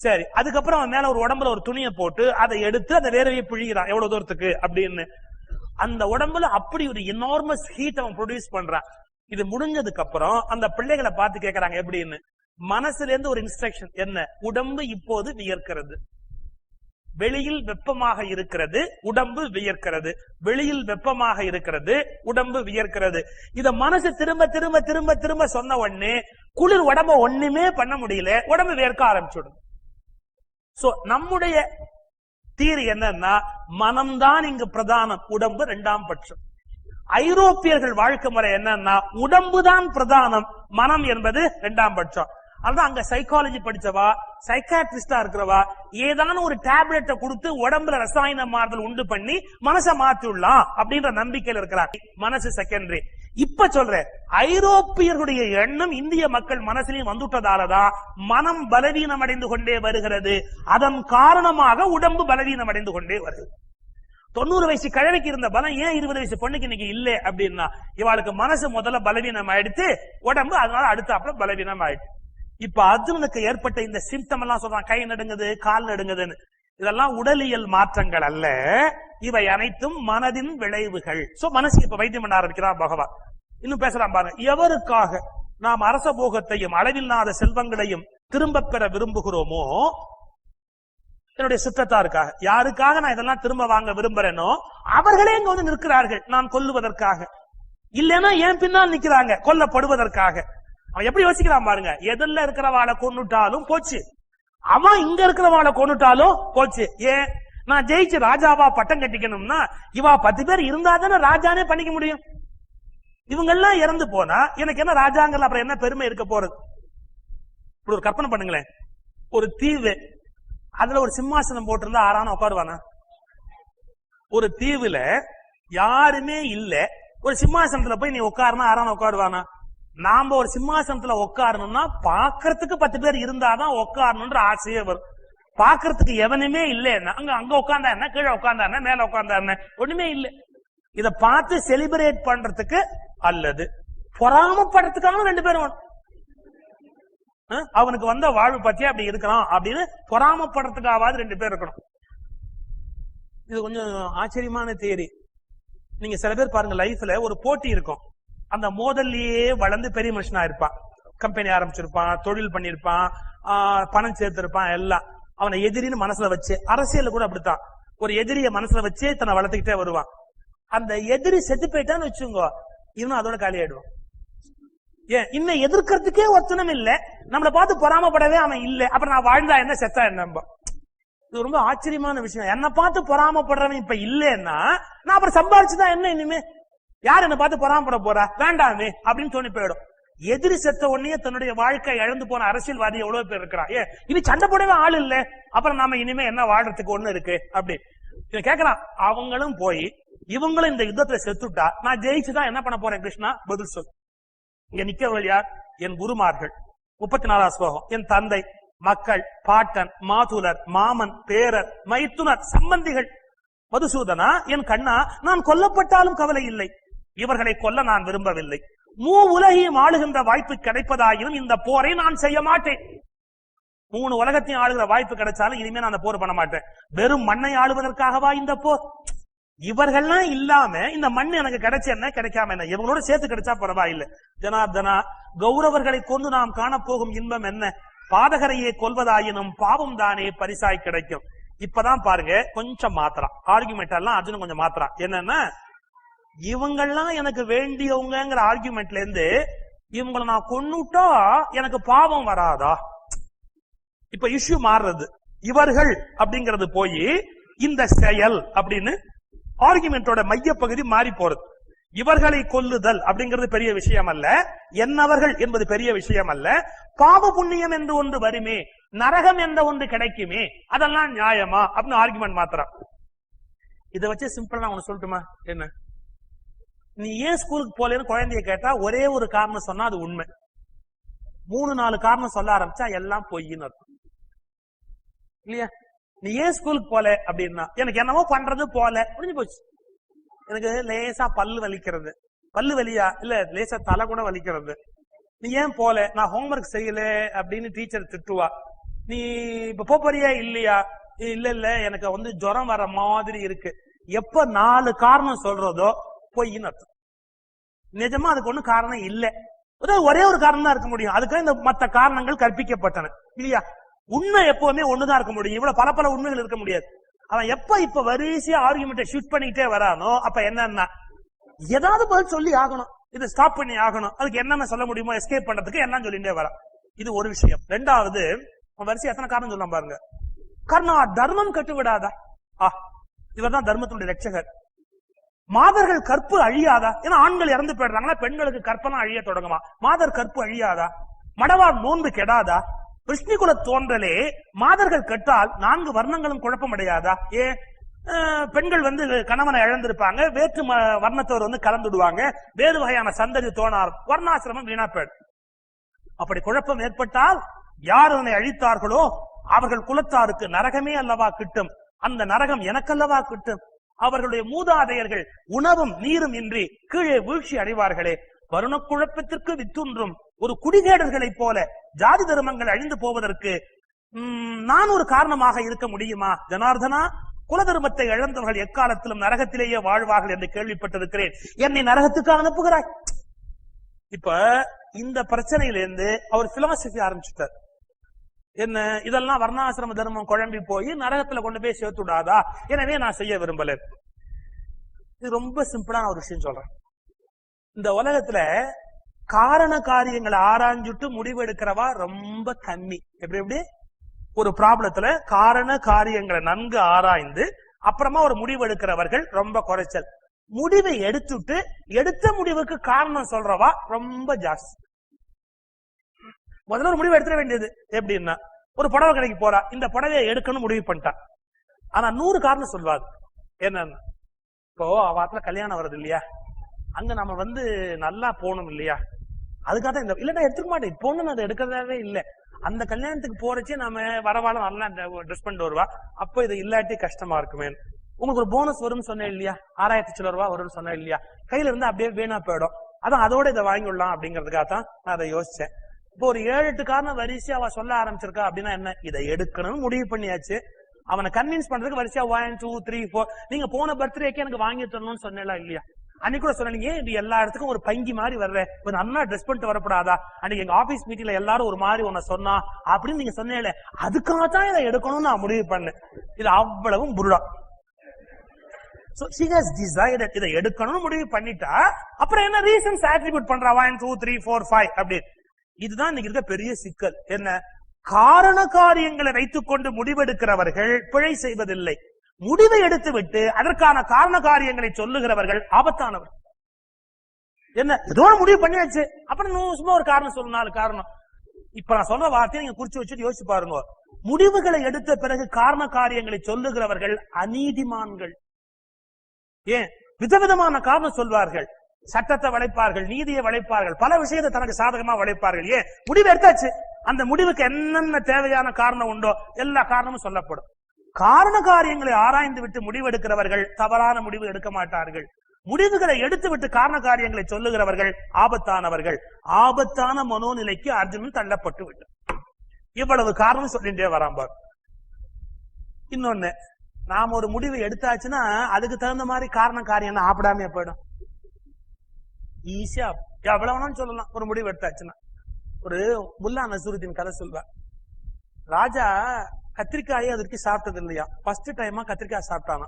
சரி, அதுக்கப்புறம் அவன் மேல ஒரு உடம்புல ஒரு துணியை போட்டு அதை எடுத்து அந்த வேர்வையை பிழிகிறான், எவ்வளவு தூரத்துக்கு அப்படின்னு. அந்த உடம்புல அப்படி ஒரு எனார்மஸ் ஹீட் அவன் ப்ரொடியூஸ் பண்றான். இது முடிஞ்சதுக்கு அப்புறம் அந்த பிள்ளைகளை பார்த்து கேட்கறாங்க எப்படின்னு. மனசுல இருந்து ஒரு இன்ஸ்ட்ரக்ஷன் என்ன, உடம்பு இப்போது வியர்க்கிறது, வெளியில் வெப்பமாக இருக்கிறது, உடம்பு வியர்க்கிறது, வெளியில் வெப்பமாக இருக்கிறது, உடம்பு வியர்க்கிறது. இத மனசு திரும்ப திரும்ப திரும்ப திரும்ப சொன்ன உடனே குளிர் உடம்ப ஒண்ணுமே பண்ண முடியல, உடம்பு வேர்க்க ஆரம்பிச்சுடும். சோ நம்முடைய தீரி என்னன்னா, மனம்தான் இங்கு பிரதானம், உடம்பு இரண்டாம் பட்சம். ஐரோப்பியர்கள் வாழ்க்கை முறை என்னன்னா, உடம்புதான் பிரதானம், மனம் என்பது இரண்டாம் பட்சம். அதான் அங்க சைக்காலஜி படிச்சவா, சைக்காட்ரிஸ்டா இருக்கிறவா ஏதான ஒரு டேப்லெட்டை கொடுத்து உடம்புல ரசாயன மாறுதல் உண்டு பண்ணி மனசை மாற்றிடலாம் அப்படின்ற நம்பிக்கையில் இருக்கிறார். மனசு செகண்டரி. இப்ப சொல்றேன், ஐரோப்பியர்களுடைய எண்ணம் இந்திய மக்கள் மனசிலையும் வந்துட்டதாலதான் மனம் பலவீனம் அடைந்து கொண்டே வருகிறது. அதன் காரணமாக உடம்பு பலவீனம் அடைந்து கொண்டே வருது. 90 வயசு கிழவிக்கு இருந்த பலம் ஏன் 20 வயசு பொண்ணுக்கு இன்னைக்கு இல்ல அப்படின்னா, இவாளுக்கு மனசு முதல்ல பலவீனம் ஆயிடுத்து, உடம்பு அதனால அடுத்தாப்புல பலவீனம் ஆயிடுச்சு. இப்ப அர்ஜுனனுக்கு ஏற்பட்ட இந்த சிம்டம் எல்லாம் சொல்றான், கை நடுங்குது, கால் நடுங்குதுன்னு. இதெல்லாம் உடலியல் மாற்றங்கள் அல்ல, இவை அனைத்தும் மனதின் விளைவுகள். சோ மனசுக்கு இப்ப வைத்தியம் பண்ண ஆரம்பிக்கிறான் பகவான். இன்னும் பேசலாம் பாருங்க. எவருக்காக நாம் அரச போகத்தையும் அளவில்லாத செல்வங்களையும் திரும்ப பெற விரும்புகிறோமோ, என்னுடைய சுற்றத்தாருக்காக, யாருக்காக நான் இதெல்லாம் திரும்ப வாங்க விரும்புறேனோ அவர்களே இங்க நிற்கிறார்கள் நான் கொல்லுவதற்காக. இல்லைன்னா ஏன் பின்னால் நிக்கிறாங்க கொல்லப்படுவதற்காக. அவன் எப்படி யோசிக்கிறான் பாருங்க. எதிரில இருக்கிறவாளை கொண்டுட்டாலும் போச்சு, அவன் இங்க இருக்கிறவாளை கொண்டுட்டாலும் போச்சு. ஏன், நான் ஜெயிச்சு ராஜாவா பட்டம் கட்டிக்கணும்னா இவா 10 பேர் இருந்தா தானே ராஜானே பண்ணிக்க முடியும். இவங்க எல்லாம் இறந்து போனா எனக்கு என்ன ராஜாங்கல அப்புறம் என்ன பெருமை இருக்க போறது? இப்படி ஒரு கற்பனை பண்ணுங்களேன். ஒரு தீவு, அதுல ஒரு சிம்மாசனம் போட்டிருந்தா ஆறான உட்காருவானா? ஒரு தீவுல யாருமே இல்ல, ஒரு சிம்மாசனத்துல போய் நீ உட்காருனா ஆறான உட்காருவானா? நாம ஒரு சிம்மாசனத்துல உட்காரணும்னா பாக்குறதுக்கு 10 பேர் இருந்தாதான் உட்காரணும்ன்ற ஆசையே வரும். பாக்குறதுக்கு எவனுமே இல்லைன்னா அங்க உட்கார்ந்தா என்ன, கீழே உட்கார்ந்தா என்ன, மேல உட்கார்ந்தா என்ன, ஒண்ணுமே இல்லை. இத பார்த்து செலிபிரேட் பண்றதுக்கு அல்லது பொறாமப்படுறதுக்காக 2 பேரும், அவனுக்கு வந்த வாழ்வு பத்தியா அப்படி இருக்கிறான் அப்படின்னு பொறாமப்படுறதுக்காவது 2 பேர் இருக்கணும். இது கொஞ்சம் ஆச்சரியமான தியரி. நீங்க சில பேர் பாருங்க, லைஃப்ல ஒரு போட்டி இருக்கும், அந்த மோதல்லையே வளர்ந்து பெரிய மனுஷனா இருப்பான், கம்பெனி ஆரம்பிச்சிருப்பான், தொழில் பண்ணிருப்பான், பணம் சேர்த்திருப்பான், எல்லாம் அவனை எதிரின்னு மனசுல வச்சு. அரசியல் கூட அப்படித்தான், ஒரு எதிரிய மனசுல வச்சே தன்னை வளர்த்துக்கிட்டே வருவான். அந்த எதிரி செத்து போயிட்டான்னு வச்சுங்க, இவனும் அதோட காலி ஆயிடுவான். ஏன், இன்னும் எதிர்க்கிறதுக்கே ஒருத்தனும் இல்ல, நம்மளை பார்த்து பொறாமப்படவே அவன் இல்ல, அப்புறம் நான் வாழ்ந்தா என்ன செத்தா என்ன? இது ரொம்ப ஆச்சரியமான விஷயம். என்னை பார்த்து பொறாமப்படுறவன் இப்ப இல்லைன்னா நான் அப்புறம் சம்பாரிச்சுதான் என்ன, இனிமே யார் என்ன பார்த்து பொறாமப்பட போறா, வேண்டாமே அப்படின்னு தோணி போயிடும். எதிரி செத்த உடனே தன்னுடைய வாழ்க்கை இழந்து போன அரசியல்வாதி எவ்வளவு பேர் இருக்கிறான். ஏன், இனி சண்டை போடவே ஆள் இல்ல, அப்புறம் நாம இனிமே என்ன வாழ்றதுக்கு ஒண்ணு இருக்கு அப்படி கேட்கலாம். அவங்களும் போய் இவங்களும் இந்த யுத்தத்துல செத்துட்டா நான் ஜெயிச்சுதான் என்ன பண்ண போறேன்? கிருஷ்ணா பதில் சொல். இங்க நிக்கிறவர்கள் யார்? என் குருமார்கள். 34 ஸ்லோகம். என் தந்தை, மக்கள், பாட்டன், மாதுலர், மாமன், பேரர், மைத்துனர், சம்பந்திகள். மதுசூதனா, என் கண்ணா, நான் கொல்லப்பட்டாலும் கவலை இல்லை, இவர்களை கொல்ல நான் விரும்பவில்லை. உலகையும் ஆளுகின்ற வாய்ப்பு கிடைப்பதாயினும் இந்த போரை நான் செய்ய மாட்டேன். 3 உலகத்தையும் ஆளுகிற வாய்ப்பு கிடைச்சாலும் இனிமே நான் அந்த போர் பண்ண மாட்டேன். வெறும் மண்ணை ஆளுவதற்காகவா இந்த போர்? இவர்கள்லாம் இல்லாம இந்த மண் எனக்கு கிடைச்ச என்ன, கிடைக்காம என்ன, இவங்களோட சேர்த்து கிடைச்சா பரவாயில்லை. ஜனார்தனா, கௌரவர்களை கொண்டு நாம் காணப்போகும் இன்பம் என்ன? பாதகரையே கொல்வதாயினும் பாவம் தானே பரிசாய் கிடைக்கும். இப்பதான் பாருங்க கொஞ்சம் மாத்திரம் ஆர்குமெண்ட் எல்லாம் அர்ஜுனன் கொஞ்சம் மாத்திரம். என்னன்னா இவங்கெல்லாம் எனக்கு வேண்டியவங்கிற ஆர்குமெண்ட்ல இருந்து இவங்களை நான் கொன்னுட்டா எனக்கு பாவம் வராதா? இப்ப இஷ்யூ மாறுறது. இவர்கள் அப்படிங்கிறது போய் இந்த செயல் அப்படின்னு ஆர்குமெண்டோட மையப்பகுதி மாறி போறது. இவர்களை கொல்லுதல் அப்படிங்கிறது பெரிய விஷயம் அல்ல, என்னவர்கள் என்பது பெரிய விஷயம் அல்ல. பாவ புண்ணியம் என்று ஒன்று வருமே, நரகம் என்ற ஒன்று கிடைக்குமே, அதெல்லாம் நியாயமா அப்படின்னு ஆர்குமெண்ட் மாத்திரம். இதை வச்சு சிம்பிளா ஒண்ணு சொல்லட்டுமா? என்ன, நீ ஏன் ஸ்கூலுக்கு போலேன்னு குழந்தைய கேட்டா ஒரே ஒரு காரணம் சொன்னா அது உண்மை. 3-4 காரணம் சொல்ல ஆரம்பிச்சா எல்லாம் பொய்ன்னு அர்த்தம் இல்லையா? நீ ஏன் ஸ்கூலுக்கு போல அப்படின்னா எனக்கு என்னவோ பண்றது போல முடிஞ்சு போச்சு. எனக்கு லேசா பல்லு வலிக்கிறது. பல்லு வலியா? இல்ல லேசா தலை கூட வலிக்கிறது. நீ ஏன் போல? நான் ஹோம்ஒர்க் செய்யல அப்படின்னு டீச்சர் திட்டுவா. நீ இப்ப போறியா? இல்லையா? இல்ல எனக்கு ஜுரம் வர மாதிரி இருக்கு. எப்ப 4 காரணம் சொல்றதோ பொய்ன்னு அர்த்தம். நிஜமா அதுக்கு ஒண்ணு காரணம் இல்ல, ஒரே ஒரு காரணம் தான் இருக்க முடியும். அதுக்கு இந்த மற்ற காரணங்கள் கற்பிக்கப்பட்டன இல்லையா? உண்மை எப்பவுமே ஒண்ணுதான் இருக்க முடியும். இவ்வளவு பல உண்மைகள் இருக்க முடியாது. அவன் எப்ப இப்ப வரிசையா ஆர்குமெண்ட்டை ஷூட் பண்ணிட்டே வரானோ அப்ப என்னன்னா ஏதாவது பதில் சொல்லி ஆகணும், இதை ஸ்டாப் பண்ணி ஆகணும். அதுக்கு என்னென்ன சொல்ல முடியுமோ எஸ்கேப் பண்றதுக்கு என்ன சொல்லிட்டே வரான். இது ஒரு விஷயம். ரெண்டாவது, வரிசை எத்தனை காரணம் சொல்லலாம் பாருங்க. கர்ணா, தர்மம் கட்டு விடாதா? இவர் தான் தர்மத்தினுடைய ரட்சகர். மாதர்கள் கற்பு அழியாதா? ஏன்னா ஆண்கள் இறந்து போயிடுறாங்களா, பெண்களுக்கு கற்பெல்லாம் அழிய தொடங்குமா? மாதர் கற்பு அழியாதா? மடவார் நோன்பு கெடாதா? விஷ்ணுகுல தோன்றலே மாதர்கள் கெட்டால் 4 வர்ணங்களும் குழப்பம் அடையாதா? பெண்கள் கணவனை இழந்திருப்பாங்க, வேற்று வர்ணத்தவர் கலந்துடுவாங்க, வேறு வகையான சந்ததி தோணார், வர்ணாசிரமம் வீணா போயிடும். அப்படி குழப்பம் ஏற்பட்டால் யார் அதனை அழித்தார்களோ அவர்கள் குலத்தாருக்கு நரகமே அல்லவா கிட்டும். அந்த நரகம் எனக்கல்லவா கிட்டும். அவர்களுடைய மூதாதையர்கள் உணவும் நீரும் இன்றி கீழே வீழ்ச்சி அடைவார்களே. வருண குழப்பத்திற்கு வித்துன்றும் ஒரு குடிகேடர்களை போல ஜாதி தர்மங்கள் அழிந்து போவதற்கு நான் ஒரு காரணமாக இருக்க முடியுமா? ஜனார்தனா, குல தர்மத்தை இழந்தவர்கள் எக்காலத்திலும் நரகத்திலேயே வாழ்வார்கள் என்று கேள்விப்பட்டிருக்கிறேன். என்னை நரகத்துக்கு அனுப்புகிறாய். இப்ப இந்த பிரச்சனையிலிருந்து அவர் பிலாசபி ஆரம்பிச்சுட்டார். என்ன, இதெல்லாம் வர்ணாசிரம தர்மம் குழம்பி போய் நரகத்துல கொண்டு போய் சேர்த்து விடாதா? எனவே நான் செய்ய விரும்பல. இது ரொம்ப சிம்பிளான ஒரு விஷயம் சொல்றேன். இந்த உலகத்துல காரண காரியங்களை ஆராய்ஞ்சுட்டு முடிவு எடுக்கிறவா ரொம்ப கம்மி. எப்படி ஒரு ப்ராப்ளத்துல காரண காரியங்களை நன்கு ஆராய்ந்து அப்புறமா ஒரு முடிவு எடுக்கிறவர்கள் ரொம்ப குறைச்சல். முடிவை எடுத்துட்டு எடுத்த முடிவுக்கு காரணம் சொல்றவா ரொம்ப ஜாஸ்தி. முதல்ல ஒரு முடிவு எடுத்துட வேண்டியது. எப்படின்னா, ஒரு புடவை கடைக்கு போறா, இந்த புடவையை எடுக்கணும் முடிவு பண்ணிட்டான். ஆனா 100 காரணம் சொல்வாரு. என்னன்னா, இப்போ அவத்துல கல்யாணம் வருது இல்லையா, அங்க நம்ம நல்லா போகணும் இல்லையா, அதுக்காக இந்த இல்ல நான் எடுத்துக்க மாட்டேன், பொண்ணு அதை எடுக்கிறதாவே இல்ல. அந்த கல்யாணத்துக்கு போறச்சே நம்ம வரவாழ நல்லா ட்ரெஸ் பண்ணிட்டு வருவா, அப்போ இது இல்லாட்டி கஷ்டமா இருக்குமே. உங்களுக்கு ஒரு போனஸ் வரும்னு சொன்னேன் இல்லையா, 6000 சில ரூபா வரும்னு சொன்னேன் இல்லையா, கையில இருந்து அப்படியே வீணா போயிடும். அதான் அதோட இதை வாங்கி விடலாம் அப்படிங்கறதுக்காக தான் நான் அதை யோசிச்சேன். இப்போ ஒரு 7-8 காரணம் வரிசையா அவ சொல்ல ஆரம்பிச்சிருக்கா அப்படின்னா என்ன, இதை எடுக்கணும்னு முடிவு பண்ணியாச்சு. அவனை கன்வின்ஸ் பண்றதுக்கு வரிசையா 1, 2, 3, 4 நீங்க போன பர்த்டேக்கு எனக்கு வாங்கி தரணும்னு சொன்னேன் இல்லையா, அன்னைக்கு கூட சொன்னீங்க இது எல்லா இடத்துக்கும் ஒரு பங்கி மாதிரி வர்ற, கொஞ்சம் அண்ணா ட்ரெஸ் பண்ணிட்டு வரப்படாதா, அன்னைக்கு எங்க ஆபீஸ் மீட்டிங்ல எல்லாரும் ஒரு மாதிரி உன்ன சொன்னா அப்படின்னு நீங்க சொன்னேன், அதுக்காகத்தான் இதை எடுக்கணும்னு நான் முடிவு பண்ணேன். இது அவ்வளவும் புருடா. So she has decided இதை எடுக்கணும்னு முடிவு பண்ணிட்டா, அப்புறம் என்ன ரீசன்ஸ் அட்ரிபியூட் பண்றா 1, 2, 3, 4, 5 அப்படி. இதுதான் இன்னைக்கு இருக்க பெரிய சிக்கல். என்ன, காரண காரியங்களை வைத்துக் கொண்டு முடிவெடுக்கிறவர்கள் பிழை செய்வதில்லை, முடிவை எடுத்து விட்டு அதற்கான காரண காரியங்களை சொல்லுகிறவர்கள் ஆபத்தானவர். என்ன, ஏதோ முடிவு பண்ணியாச்சு, அப்புறம் சும்மா ஒரு காரணம் சொல்லணும், 4 காரணம். இப்ப நான் சொல்ற வார்த்தையை நீங்க குறிச்சு வச்சுட்டு யோசிச்சு பாருங்க. முடிவுகளை எடுத்த பிறகு காரண காரியங்களை சொல்லுகிறவர்கள் அநீதிமான்கள். ஏன், விதவிதமான காரணம் சொல்வார்கள், சட்டத்தை வளைப்பார்கள், நீதியை வளைப்பார்கள், பல விஷயத்தை தனக்கு சாதகமா வளைப்பார்கள். ஏன், முடிவு எடுத்தாச்சு, அந்த முடிவுக்கு என்னென்ன தேவையான காரணம் உண்டோ எல்லா காரணமும் சொல்லப்படும். காரண காரியங்களை ஆராய்ந்து விட்டு முடிவெடுக்கிறவர்கள் தவறான முடிவு எடுக்க மாட்டார்கள். முடிவுகளை எடுத்து விட்டு காரண காரியங்களை சொல்லுகிறவர்கள் ஆபத்தானவர்கள். ஆபத்தான மனோநிலைக்கு அர்ஜுனன் தள்ளப்பட்டு விட்டார். இவ்வளவு காரணம் சொல்லிட்டே வராம்பார். இன்னொன்னு, நாம ஒரு முடிவை எடுத்தாச்சுன்னா அதுக்கு தகுந்த மாதிரி காரண காரியம் ஆப்படாமே போயிடும். ஈஸியா எவ்வளவுன்னு சொல்லலாம். ஒரு முடிவு எடுத்தாச்சுன்னா, ஒரு முல்லா நசருதீன் கதை சொல்வார். ராஜா கத்திரிக்காயை அதுக்கு சாப்பிட்டது இல்லையா, ஃபர்ஸ்ட் டைமா கத்திரிக்காய் சாப்பிட்டானா.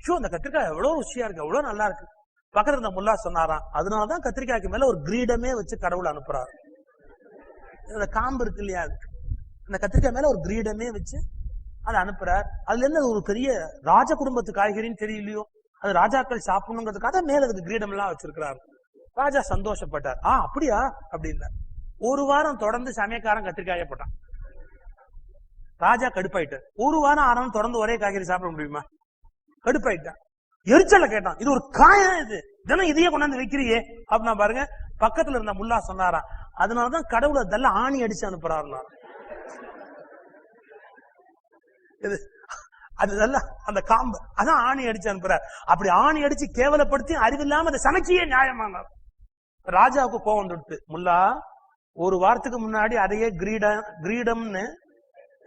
ஷோ, அந்த கத்திரிக்காய் எவ்வளவு ருசியா இருக்கு, எவ்வளவு நல்லா இருக்கு. பக்கத்துல இருந்த முல்லா சொன்னாராம், அதனாலதான் கத்திரிக்காய்க்கு மேல ஒரு கிரீடமே வச்சு கடவுள் அனுப்புறாரு. அந்த காம்பு இருக்கு இல்லையா, அந்த கத்திரிக்காய் மேல ஒரு கிரீடமே வச்சு அதை அனுப்புறார். அதுல இருந்து ஒரு பெரிய ராஜ குடும்பத்து காய்கறின்னு தெரியலையோ, அது ராஜாக்கள் சாப்பிடணுங்கிறதுக்காக மேல அதுக்கு கிரீடம் எல்லாம் வச்சிருக்கிறாரு. ராஜா சந்தோஷப்பட்டார். அப்படியா அப்படின்னா. ஒரு வாரம் தொடர்ந்து சமயக்காரன் கத்திரிக்காய போட்டான். ராஜா கடுப்பாயிட்டார். ஒரு வாரம் ஆறாம் தொடர்ந்து ஒரே காய்கறி சாப்பிட முடியுமா? கடுப்பாயிட்டான். எரிச்சல கேட்டான், இது ஒரு காயம், இது தினம் இதையே கொண்டாந்து வைக்கிறியே அப்படின்னா பாருங்க. பக்கத்துல இருந்த முல்லா சொன்னாரா, அதனாலதான் கடவுளை இதெல்லாம் ஆணி அடிச்சு அனுப்புறாருன்னா. இது அதுதான் அந்த காம்பு, அதான் ஆணி அடிச்சு அனுப்புறாரு. அப்படி ஆணி அடிச்சு கேவலப்படுத்தி அறிவில்லாம அதை சமைச்சியே நியாயமானார். ராஜாவுக்கு கோவம் வந்துடுத்து. முல்லா, ஒரு வாரத்துக்கு முன்னாடி அதையே கிரீடம்னு,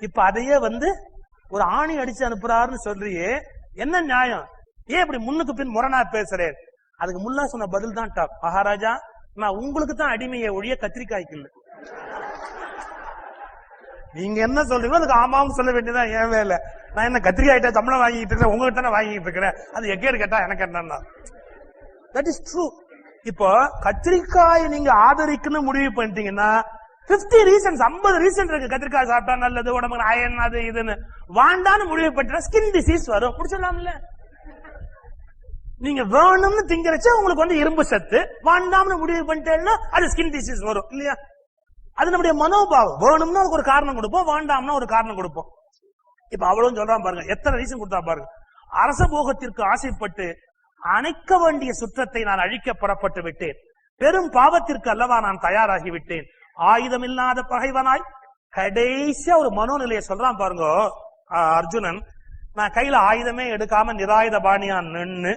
இப்ப அதையே ஒரு ஆணி அடிச்சு அனுப்புறாருன்னு சொல்றியே, என்ன நியாயம்? ஏன் இப்படி முன்னுக்கு பின் முரணா பேசுறேன்? அதுக்கு முல்லா சொன்ன பதில் தான் டாப். மகாராஜா, நான் உங்களுக்கு தான் அடிமையை ஒழிய கத்திரிக்காய்க்கு இல்ல. நீங்க என்ன சொல்றீங்களோ அதுக்கு ஆமாவும் சொல்ல வேண்டியதான் என் வேலை. நான் என்ன கத்திரிக்காய்ட்ட சம்பளம் வாங்கிட்டு இருக்கிறேன், உங்ககிட்ட தானே வாங்கிட்டு இருக்கிறேன். அது எக்கேடு கேட்டா எனக்கு என்னன்னா, தட் இஸ் ட்ரூ. இப்போ கத்திரிக்காய் நீங்க ஆதரிக்கணும்னு முடிவு பண்ணிட்டீங்கன்னா 50 ரீசன்ஸ் 50 ரீசன் இருக்கு. கத்திரிக்காய் சாப்பிட்டா நல்லது, உடம்புக்கு அயன் அது இதுன்னு. வாண்டான்னு முடிவு பண்ணிட்டா ஸ்கின் டிசீஸ் வரும். முடிச்சிடலாம்ல. நீங்க வேணும்னு திங்கிறச்ச உங்களுக்கு இரும்பு சத்து, வாண்டாம்னு முடிவு பண்ணிட்டேன்னா அது ஸ்கின் டிசீஸ் வரும் இல்லையா? அது நம்முடைய மனோபாவம். வேணும்னா அதுக்கு ஒரு காரணம் கொடுப்போம், வேண்டாம்னா ஒரு காரணம் கொடுப்போம். இப்ப அவ்வளவு சொல்றான் பாருங்க, எத்தனை ரீசன் கொடுத்தா பாருங்க. அரச போகத்திற்கு ஆசைப்பட்டு அணைக்க வேண்டிய சுற்றத்தை நான் அழிக்க புறப்பட்டு விட்டேன். பெரும் பாவத்திற்கு அல்லவா நான் தயாராகி விட்டேன். ஆயுதம் இல்லாத பகைவனாய் கடைசியா ஒரு மனோநிலையை சொல்றான் பாருங்க அர்ஜுனன். நான் கையில ஆயுதமே எடுக்காம நிராயுத பாணியா நின்னு,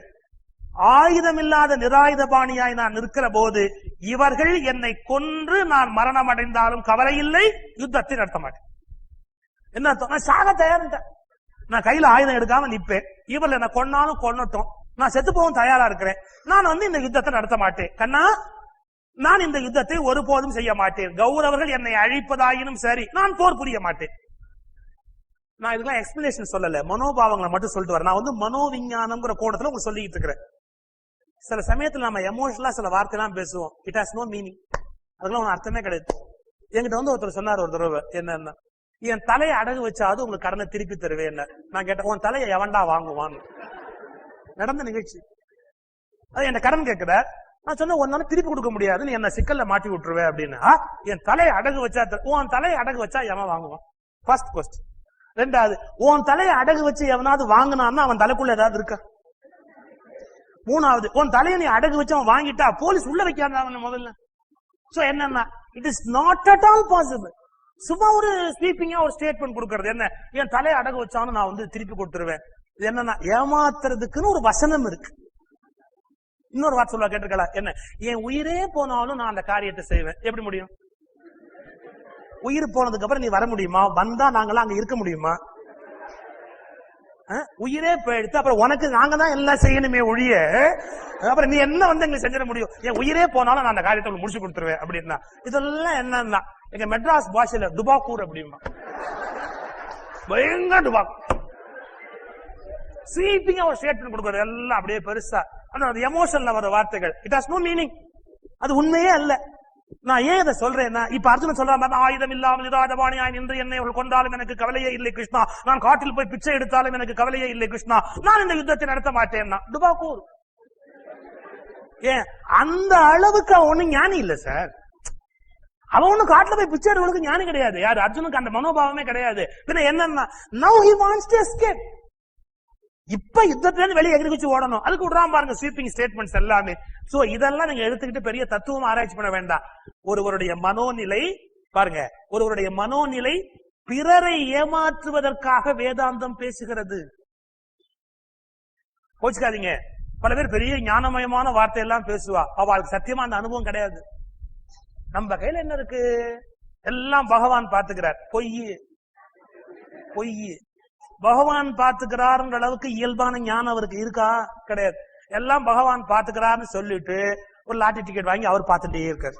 ஆயுதம் இல்லாத நிராயுத பாணியாய் நான் நிற்கிற போது இவர்கள் என்னை கொன்று நான் மரணம் அடைந்தாலும் கவலை இல்லை, யுத்தத்தை நடத்த மாட்டேன். என்ன அர்த்தம்? நான் சாக தயாரிட்டேன். நான் கையில ஆயுதம் எடுக்காம நிப்பேன். இவர்கள் என்ன கொன்னாலும் கொன்னட்டும், நான் செத்து போகவும் தயாரா இருக்கிறேன். நான் இந்த யுத்தத்தை நடத்த மாட்டேன். கண்ணா, நான் இந்த யுத்தத்தை ஒருபோதும் செய்ய மாட்டேன். கௌரவர்கள் என்னை அழிப்பதாயினும் சரி, நான் போர் புரிய மாட்டேன். நான் இதுக்கெல்லாம் எக்ஸ்பிளேஷன் சொல்லல, மனோபாவங்களை மட்டும் சொல்லிட்டு வரேன். நான் மனோவிஞ்ஞானம்ங்கிற கோணத்துல உங்களுக்கு சொல்லிட்டு இருக்கிறேன். சில சமயத்துல நம்ம எமோஷனலா சில வார்த்தை எல்லாம் பேசுவோம். It has no meaning. அதுக்கெல்லாம் ஒன்னும் அர்த்தமே கிடையாது. என்கிட்ட ஒருத்தர் சொன்னார் ஒரு தடவை, என்னன்னா, என் தலையை அடகு வச்சாவது உங்களுக்கு கடனை திருப்பி தருவேன். நான் கேட்டேன், உன் தலையை எவன்டா வாங்குவான்னு. நடந்த நிகழ்ச்சி. அது என்ன கடன் கேட்கிற. நான் சொன்ன ஒரு நாள் திருப்பி கொடுக்க முடியாது, நீ என்ன சிக்கல்ல மாட்டி விட்டுருவேன் அப்படின்னு. என் தலையை அடகு வச்சா, உன் தலையை அடகு வச்சா எவன் வாங்குவான்? First question. ரெண்டாவது, உன் தலையை அடகு வச்சு எவனாவது வாங்கினான்னா அவன் தலைக்குள்ள ஏதாவது இருக்கா? மூணாவது, உன் தலையை நீ அடகு வச்சு அவன் வாங்கிட்டா போலீஸ் உள்ள வைக்காத முதல்ல. சோ என்னன்னா, it is not at all possible. சும்மா ஒரு ஸ்வீப்பிங்கா ஒரு ஸ்டேட்மெண்ட் கொடுக்கறது என்ன, என் தலையை அடகு வச்சாலும் நான் திருப்பி கொடுத்துருவேன். இது என்னன்னா, ஏமாத்துறதுக்குன்னு ஒரு வசனம் இருக்கு. இன்னொரு வார்த்தை சொல்ல கேட்டிருக்கலாம், என்ன, என் உயிரே போனாலும் நான் அந்த காரியத்தை செய்வேன். எப்படி முடியும்? உயிர் போனதுக்கு அப்புறம் நீ வர முடியுமா? வந்தா நாங்களாம் அங்க இருக்க முடியுமா? உயிரே போயிடுத்து, அப்புறம் உனக்கு நாங்க தான் எல்லாம் செய்யணுமே ஒழிய, அப்புறம் நீ என்ன எங்களுக்கு செஞ்சிட முடியும்? என் உயிரே போனாலும் நான் அந்த காரியத்தை முடிச்சு கொடுத்துருவேன் அப்படின்னா, இதெல்லாம் என்னன்னா எங்க மெட்ராஸ் பாஷையில டுபாக்கூர் அப்படிமா, பயங்கர டுபாக்கூர். ஸ்வீப்பிங்கா ஒரு ஸ்டேட்மெண்ட் கொடுக்கறது எல்லாம் அப்படியே பெருசா அந்த எமோஷன்ல வர வார்த்தைகள். It has no meaning. அது உண்மையே அல்ல. நான் ஏன் இதை சொல்றேன்னா, இப்ப அர்ஜுனன் சொல்றான், ஆயுதம் இல்லாமல் நிராயுதபாணியாய் நின்று என்னை கொண்டாலும் எனக்கு கவலையே இல்லை கிருஷ்ணா, நான் காட்டில் போய் பிச்சை எடுத்தாலும் எனக்கு கவலையே இல்லை கிருஷ்ணா, நான் இந்த யுத்தத்தை நடத்த மாட்டேன்னா டுபாக்கூர். ஏன் அந்த அளவுக்கு அவன் ஒண்ணு ஞானி இல்ல சார். அவன் ஒண்ணு காட்டுல போய் பிச்சை எடுக்கிறதுக்கு ஞானி கிடையாது. யாரு? அர்ஜுனுக்கு அந்த மனோபாவமே கிடையாது. பின்ன என்னன்னா, now he wants to escape. இப்ப யுத்தத்துல இருந்து வெளியே எகிரி வச்சு ஓடணும். அதுக்கு விடுறான் பாருங்க ஸ்வீப்பிங் ஸ்டேட்மெண்ட்ஸ் எல்லாமே. சோ இதெல்லாம் நீங்க எடுத்துக்கிட்டு பெரிய தத்துவம் ஆராய்ச்சி பண்ண வேண்டாம். ஒருவருடைய மனோநிலை பாருங்க, ஒருவருடைய மனோநிலை பிறரை ஏமாற்றுவதற்காக வேதாந்தம் பேசுகிறது. கோச்சுக்காதீங்க. பல பேர் பெரிய ஞானமயமான வார்த்தை எல்லாம் பேசுவா, அவளுக்கு சத்தியமா அந்த அனுபவம் கிடையாது. நம்ம கையில என்ன இருக்கு? எல்லாம் பகவான் பாத்துக்கிறார். பொய் பொய். பகவான் பாத்துக்கிறாருன்ற அளவுக்கு இயல்பான ஞானம் அவருக்கு இருக்கா? கிடையாது. எல்லாம் பகவான் பாத்துக்கிறாருன்னு சொல்லிட்டு ஒரு லாட்டரி டிக்கெட் வாங்கி அவர் பார்த்துட்டே இருக்காரு.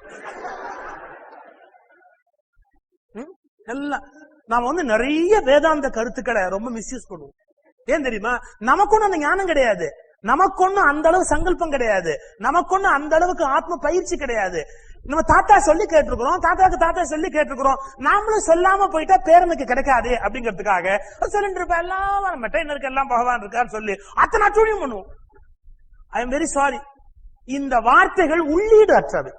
எல்லாம் நாம நிறைய வேதாந்த கருத்துக்களை ரொம்ப மிஸ்யூஸ் பண்ணுவோம். ஏன் தெரியுமா? நமக்கு அந்த ஞானம் கிடையாது, நமக்கு அந்த அளவு சங்கல்பம் கிடையாது, நமக்கு அந்த அளவுக்கு ஆத்ம பயிற்சி கிடையாது. நம்ம தாத்தா சொல்லி கேட்டிருக்கிறோம், தாத்தா சொல்லி கேட்டிருக்கிறோம், நாமளும் சொல்லாம போயிட்டா பேரனுக்கு கிடைக்காது அப்படிங்கிறதுக்காக சொல்லிட்டு இருப்ப எல்லாம் மெட்டைனருக்கு எல்லாம் பகவான் இருக்கான்னு சொல்லி அத்தனை அச்சூழியம் பண்ணுவோம். I am very sorry. இந்த வார்த்தைகள் உள்ளீடு அற்றவை,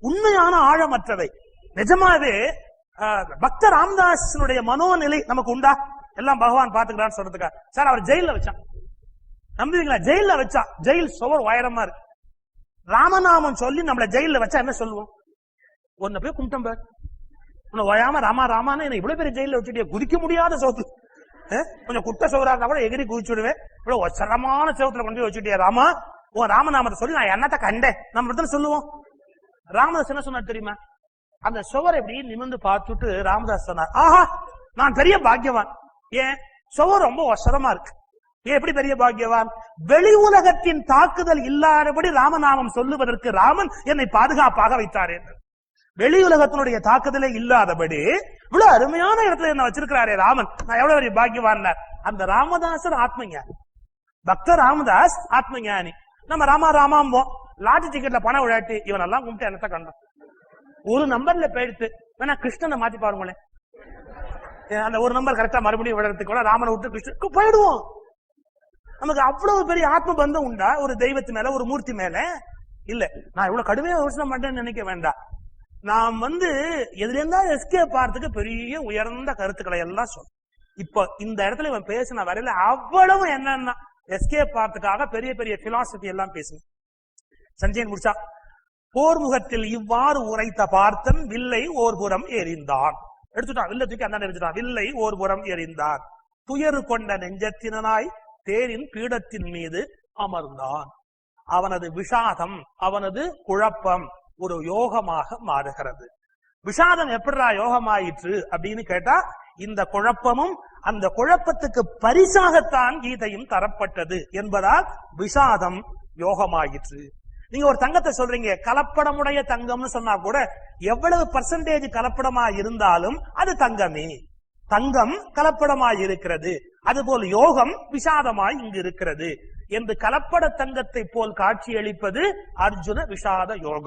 உண்மையான ஆழமற்றவை. நிஜமாவே பக்த ராமதாசனுடைய மனோநிலை நமக்கு உண்டா? எல்லாம் பகவான் பாத்துக்கிறான்னு சொல்றதுக்கா? சார் அவர் ஜெயில வச்சான், நம்புவீங்களா? ஜெயில வச்சா, ஜெயில் சுவர் உயரமா இருக்கு. ராமநாமம் சொல்லி நம்மள ஜெயில வச்சா என்ன சொல்லுவோம்? ஒன்ன போய் கும்பிட்டோம் பார், உன்னை ஓயாம ராமா ராமான்னு என்ன இவ்வளவு பெரிய ஜெயில வச்சுட்டிய, குதிக்க முடியாத சோத்து, கொஞ்சம் குட்ட சோறா இருந்தா கூட எகிரி குதிச்சு விடுவேன், இவ்வளவு ஒசரமான சோத்துல கொண்டு போய் வச்சுட்டியா ராமா, உன் ராமநாமத்தை சொல்லி நான் என்னத்த கண்டேன் நம்ம சொல்லுவோம். ராமதாஸ் என்ன சொன்னார் தெரியுமா? அந்த சுவர் எப்படி நிமிர்ந்து பார்த்துட்டு ராமதாஸ் சொன்னார், ஆஹா நான் பெரிய பாக்கியவான். ஏன்? சுவர் ரொம்ப ஒசரமா இருக்கு. எப்படி பெரிய பாக்கியவான்? வெளி உலகத்தின் தாக்குதல் இல்லாதபடி ராமநாமம் சொல்லுவதற்கு ராமன் என்னை பாதுகாப்பாக வைத்தார் என்று. வெளி உலகத்தினுடைய தாக்குதலே இல்லாதபடி இவ்வளவு அருமையான இடத்துல என்ன வச்சிருக்கிறாரே ராமன், நான் எவ்வளவு பெரிய பாக்கியவான். அந்த ராமதாசர் ஆத்மஞானி, பக்தர் ராமதாஸ் ஆத்மஞானி. நம்ம ராமா ராமாம்போம், லாட்ஜி டிக்கெட்ல பணம் விளையாட்டு இவனெல்லாம் கும்பிட்டு என்னத்த கண்டோம். ஒரு நம்பர்ல போயிடுத்து, வேணா கிருஷ்ணனை மாத்தி பாருங்களேன், அந்த ஒரு நம்பர் கரெக்டா மறுபடியும் விடுறதுக்கு கூட ராமனை விட்டு கிருஷ்ணனுக்கு போயிடுவோம். நமக்கு அவ்வளவு பெரிய ஆத்ம பந்தம் உண்டா ஒரு தெய்வத்து மேல, ஒரு மூர்த்தி மேல? இல்ல. நான் இவ்வளவு கடுமையா யோசனை மாட்டேன்னு நினைக்க வேண்டாம். நாம் எதுல இருந்தா எஸ்கேப் ஆறதுக்கு பெரிய உயர்ந்த கருத்துக்களை எல்லாம் சொல்லும். இப்ப இந்த இடத்துல இவன் பேசின வரையில அவ்வளவு என்னன்னா எஸ்கேப் ஆறதுக்காக பெரிய பெரிய பிலாசபி எல்லாம் பேசுங்க. சஞ்சயன் முடிச்சா, போர்முகத்தில் இவ்வாறு உரைத்த பார்த்தன் வில்லை ஓர்புறம் எறிந்தான். எடுத்துட்டான், வில்ல தூக்கி அந்த எடுத்துட்டான், வில்லை ஓர்புறம் எறிந்தான். துயரு கொண்ட நெஞ்சத்தினாய் தேரின் பீடத்தின் மீது அமர்ந்தான். அவனது விஷாதம், அவனது குழப்பம் ஒரு யோகமாக மாறுகிறது. விஷாதம் எப்படிடா யோகமாயிற்று அப்படின்னு கேட்டா, இந்த குழப்பமும் அந்த குழப்பத்துக்கு பரிசாகத்தான் கீதையும் தரப்பட்டது என்பதால் விஷாதம் யோகமாயிற்று. நீங்க ஒரு தங்கத்தை சொல்றீங்க, கலப்படமுடைய தங்கம்னு சொன்னா கூட எவ்வளவு பர்சன்டேஜ் கலப்படமா இருந்தாலும் அது தங்கமே. தங்கம் கலப்படமாய் இருக்கிறது, அதுபோல் யோகம் விஷாதமாய் இங்கு இருக்கிறது என்று கலப்பட தங்கத்தை போல் காட்சியளிப்பது அர்ஜுன விஷாத யோகம்.